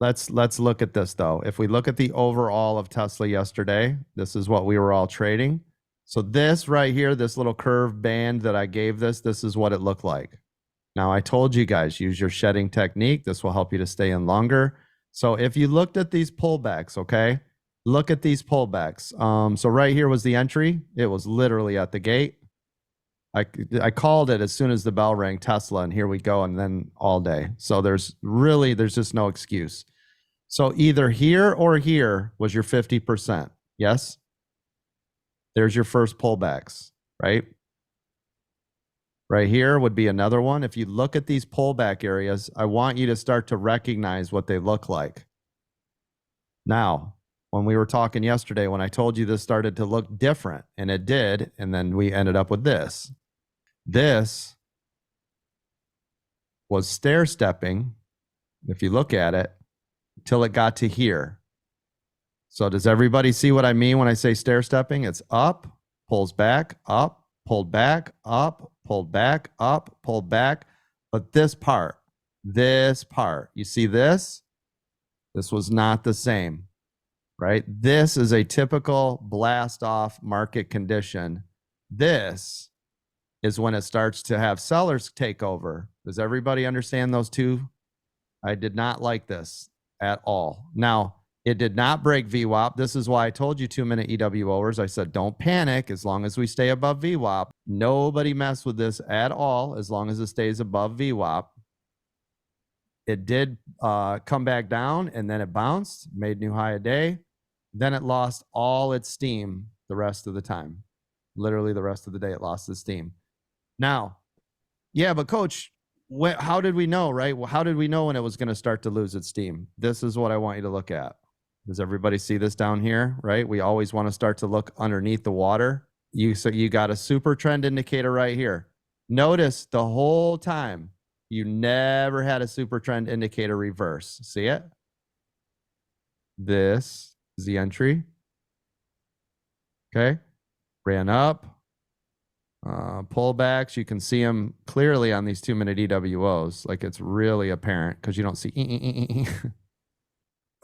let's look at this though. If we look at the overall of Tesla yesterday, this is what we were all trading. So this right here, this little curved band that I gave this is what it looked like. Now I told you guys, use your shedding technique. This will help you to stay in longer. So if you looked at these pullbacks, okay, look at these pullbacks. So right here was the entry. It was literally at the gate. I called it as soon as the bell rang, Tesla, and here we go, and then all day. So there's just no excuse. So either here or here was your 50%. Yes? There's your first pullbacks, right? Right here would be another one. If you look at these pullback areas, I want you to start to recognize what they look like. Now, when we were talking yesterday, when I told you this started to look different, and it did, and then we ended up with this. This was stair-stepping, if you look at it, till it got to here. So does everybody see what I mean when I say stair-stepping? It's up, pulls back, up, pulled back, up, pulled back, up, pulled back. But this part, you see this? This was not the same, right? This is a typical blast-off market condition. This is when it starts to have sellers take over. Does everybody understand those two? I did not like this at all. Now, it did not break VWAP. This is why I told you 2-minute EWOers. I said, don't panic as long as we stay above VWAP. Nobody mess with this at all as long as it stays above VWAP. It did come back down, and then it bounced, made new high a day. Then it lost all its steam the rest of the time. Literally the rest of the day, it lost its steam. Now, yeah, but coach, how did we know, right? Well, how did we know when it was going to start to lose its steam? This is what I want you to look at. Does everybody see this down here, right? We always want to start to look underneath the water. So you got a super trend indicator right here. Notice the whole time, you never had a super trend indicator reverse. See it? This is the entry. Okay. Ran up. Pullbacks, you can see them clearly on these 2-minute EWOs. Like it's really apparent because you don't see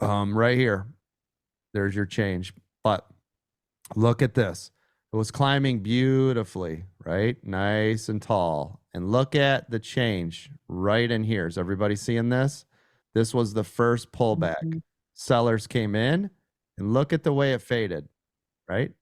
right here. There's your change. But look at this. It was climbing beautifully, right? Nice and tall. And look at the change right in here. Is everybody seeing this? This was the first pullback. Sellers came in, and look at the way it faded, right?